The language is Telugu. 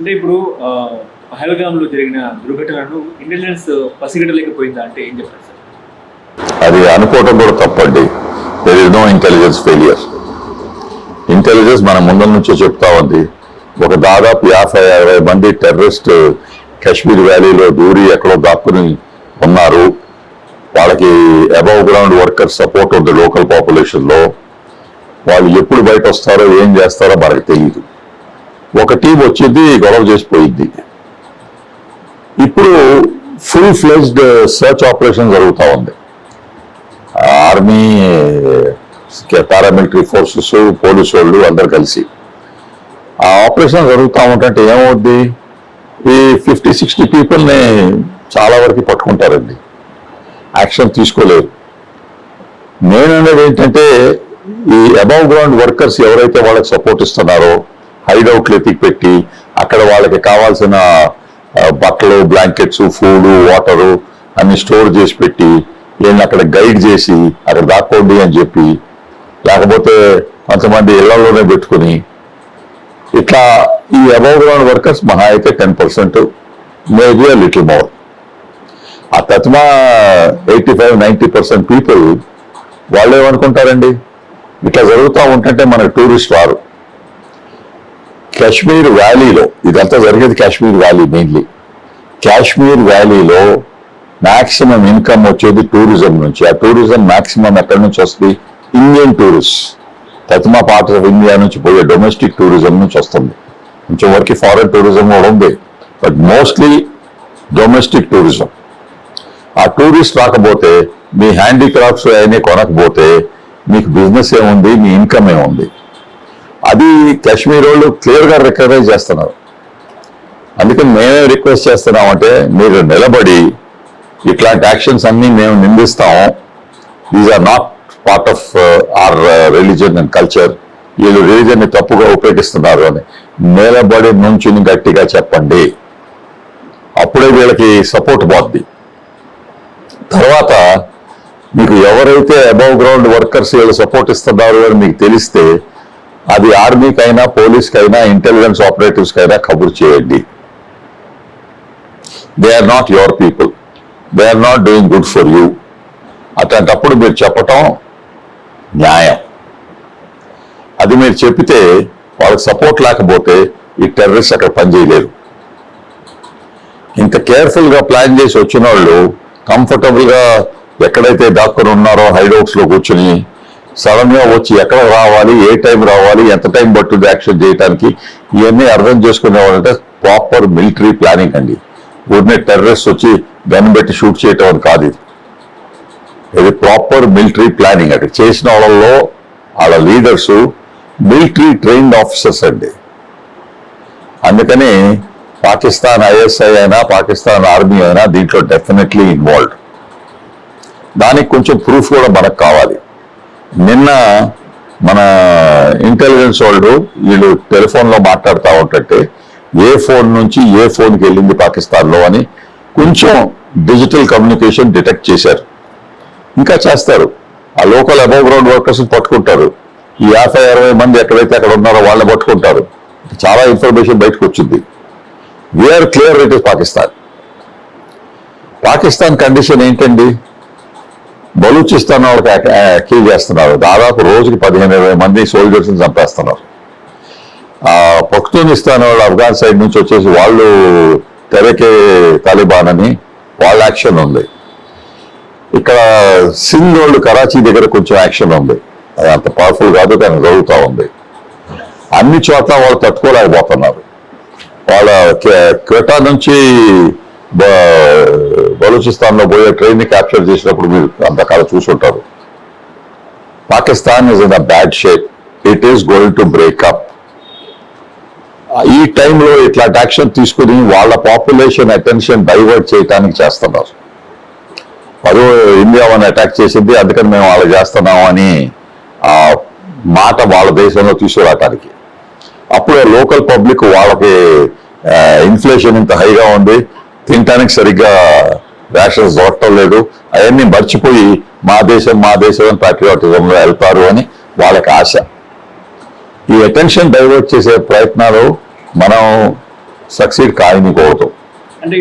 అంటే ఇప్పుడు పహల్గామ్లో జరిగిన దుర్ఘటనను ఇంటెలిజెన్స్ పసిగట్టలేకపోయిందా అంటే ఏం చెప్తారు సార్? అది అనుకోవడం కూడా తప్పండి. There is no intelligence failure. Intelligence మన ముందు నుంచే చెప్తా ఉంది. ఒక దాదాపు 50-60 మంది టెర్రరిస్ట్ కాశ్మీర్ వ్యాలీలో దూరి ఎక్కడో దాక్కుని ఉన్నారు. వాళ్ళకి అబవ్ గ్రౌండ్ వర్కర్ సపోర్ట్ ఉంది లోకల్ పాపులేషన్లో. వాళ్ళు ఎప్పుడు బయట వస్తారో ఏం చేస్తారో మనకు తెలియదు. ఒక టీం వచ్చింది, గొడవ చేసిపోయింది. ఇప్పుడు ఫుల్ ఫ్లెజ్డ్ సర్చ్ ఆపరేషన్ జరుగుతూ ఉంది. ఆర్మీ, పారామిలిటరీ ఫోర్సెస్, పోలీసు వాళ్ళు అందరు కలిసి ఆ ఆపరేషన్ జరుగుతూ ఉంటే ఏమవుద్ది, ఈ 50-60 పీపుల్ని చాలా వరకు పట్టుకుంటారండి, యాక్షన్ తీసుకోలేరు. నేను అనేది ఏంటంటే ఈ అబవ్ గ్రౌండ్ వర్కర్స్ ఎవరైతే వాళ్ళకి సపోర్ట్ ఇస్తున్నారో హైడౌట్లు ఎత్తికి పెట్టి అక్కడ వాళ్ళకి కావాల్సిన బట్టలు, బ్లాంకెట్స్, ఫుడ్, వాటరు అన్ని స్టోర్ చేసి పెట్టి వీళ్ళని అక్కడ గైడ్ చేసి అక్కడ దాక్కోండి అని చెప్పి, లేకపోతే కొంతమంది ఇళ్లలోనే పెట్టుకుని ఇట్లా ఈ అబవ్ గ్రౌండ్ వర్కర్స్ మహా అయితే 10%, మేబీ అ లిటిల్ మోర్. ఆ తత్మా 85-90% పీపుల్ వాళ్ళు ఏమనుకుంటారండి, ఇట్లా జరుగుతూ ఉంటుంటే మన టూరిస్ట్ వారు కాశ్మీర్ వ్యాలీలో, ఇదంతా జరిగేది కాశ్మీర్ వ్యాలీ మెయిన్లీ. కాశ్మీర్ వ్యాలీలో మ్యాక్సిమం ఇన్కమ్ వచ్చేది టూరిజం నుంచి. ఆ టూరిజం మ్యాక్సిమం ఎక్కడి నుంచి వస్తుంది, ఇండియన్ టూరిస్ట్, తత్మా పార్ట్స్ ఆఫ్ ఇండియా నుంచి పోయే డొమెస్టిక్ టూరిజం నుంచి వస్తుంది. కొంచెం వరకు ఫారెన్ టూరిజం కూడా ఉంది, బట్ మోస్ట్లీ డొమెస్టిక్ టూరిజం. ఆ టూరిస్ట్ రాకపోతే, మీ హ్యాండీక్రాఫ్ట్స్ అవన్నీ కొనకపోతే మీకు బిజినెస్ ఏముంది, మీ ఇన్కమ్ ఏముంది? అది కాశ్మీర్ వాళ్ళు క్లియర్గా రికగ్నైజ్ చేస్తున్నారు. అందుకని మేమే రిక్వెస్ట్ చేస్తున్నామంటే, మీరు నిలబడి ఇట్లాంటి యాక్షన్స్ అన్ని మేము నిందిస్తాము, these are not part of our religion and culture, వీళ్ళు రిలీజియన్ని తప్పుగా ఉపయోగిస్తున్నారు అని నిలబడి నుంచుని గట్టిగా చెప్పండి. అప్పుడే వీళ్ళకి సపోర్ట్ పోద్ది. తర్వాత మీకు ఎవరైతే అబవ్ గ్రౌండ్ వర్కర్స్ వీళ్ళు సపోర్ట్ ఇస్తున్నారు అని మీకు తెలిస్తే అది ఆర్మీకైనా, పోలీస్కైనా, ఇంటెలిజెన్స్ ఆపరేటివ్స్కైనా కబుర్ చేయండి. They are not your people, they are not doing good for you. అట్లాంటప్పుడు మీరు చెప్పటం న్యాయం. అది మీరు చెప్పితే వాళ్ళకి సపోర్ట్ లేకపోతే ఈ టెర్రరిస్ట్ అక్కడ పనిచేయలేరు. ఇంత కేర్ఫుల్గా ప్లాన్ చేసి వచ్చిన వాళ్ళు కంఫర్టబుల్గా ఎక్కడైతే దాక్కుని ఉన్నారో హైడౌట్స్లో కూర్చుని సడన్గా వచ్చి ఎక్కడ రావాలి, ఏ టైం రావాలి, ఎంత టైం పట్టుద్ది యాక్షన్ చేయడానికి, ఇవన్నీ అర్థం చేసుకునేవాళ్ళంటే ప్రాపర్ మిలిటరీ ప్లానింగ్ అండి. ఊరినే టెర్రరిస్ట్ వచ్చి గన్ పెట్టి షూట్ చేయటం అని కాదు. ఇది ప్రాపర్ మిలిటరీ ప్లానింగ్. అక్కడ చేసిన వాళ్ళలో వాళ్ళ లీడర్స్ మిలిటరీ ట్రైన్డ్ ఆఫీసర్స్ అండి. అందుకని పాకిస్తాన్ ఐఎస్ఐ అయినా, పాకిస్తాన్ ఆర్మీ అయినా దీంట్లో డెఫినెట్లీ ఇన్వాల్వ్డ్. దానికి కొంచెం ప్రూఫ్ కూడా మనకు కావాలి. నిన్న మన ఇంటెలిజెన్స్ వాళ్ళు వీళ్ళు టెలిఫోన్లో మాట్లాడుతూ ఉంటే ఏ ఫోన్ నుంచి ఏ ఫోన్కి వెళ్ళింది పాకిస్తాన్లో అని కొంచెం డిజిటల్ కమ్యూనికేషన్ డిటెక్ట్ చేశారు. ఇంకా చేస్తారు. ఆ లోకల్ అబవ్ గ్రౌండ్ వర్కర్స్ పట్టుకుంటారు. ఈ 50-60 మంది ఎక్కడైతే అక్కడ ఉన్నారో వాళ్ళని పట్టుకుంటారు. చాలా ఇన్ఫర్మేషన్ బయటకు వచ్చింది. We are clear it is Pakistan. Pakistan condition ఏంటండి, బలూచిస్తాన్ వాళ్ళకి అక్యూజ్ చేస్తున్నారు. దాదాపు రోజుకి 15-20 మంది సోల్జర్స్ని చంపేస్తున్నారు. పఖ్తూనిస్తాన్ వాళ్ళు ఆఫ్ఘాన్ సైడ్ నుంచి వచ్చేసి వాళ్ళు తెరకే తాలిబాన్ అని వాళ్ళ యాక్షన్ ఉంది. ఇక్కడ సింధ్ వాళ్ళు కరాచీ దగ్గర కొంచెం యాక్షన్ ఉంది. అది అంత పవర్ఫుల్ కాదు, కానీ జరుగుతూ ఉంది. అన్ని చోట్ల వాళ్ళు తట్టుకోలేకపోతున్నారు. వాళ్ళ క్వెటా నుంచి బలూచిస్తాన్లో పోయే ట్రైన్ని క్యాప్చర్ చేసినప్పుడు మీరు అంతకాలం చూసుంటారు. Pakistan is in a bad shape. It is going to breakup. ఈ టైంలో ఇట్లాంటి యాక్షన్ తీసుకుని వాళ్ళ పాపులేషన్ అటెన్షన్ డైవర్ట్ చేయడానికి చేస్తున్నారు. అదో ఇండియా వాళ్ళని అటాక్ చేసింది, అందుకని మేము వాళ్ళు చేస్తున్నాము అని ఆ మాట వాళ్ళ దేశంలో తీసుకురావటానికి. అప్పుడే లోకల్ పబ్లిక్ వాళ్ళకి ఇన్ఫ్లేషన్ ఇంత హైగా ఉంది, తినటానికి సరిగ్గా రేషన్స్ దొరకటం లేదు, అవన్నీ మర్చిపోయి మా దేశం ప్యాట్రియాటిజంలో వెళ్తారు అని వాళ్ళకి ఆశ. ఈ అటెన్షన్ డైవర్ట్ చేసే ప్రయత్నాలు మనం సక్సీడ్ కాయనికోవద్దు. అంటే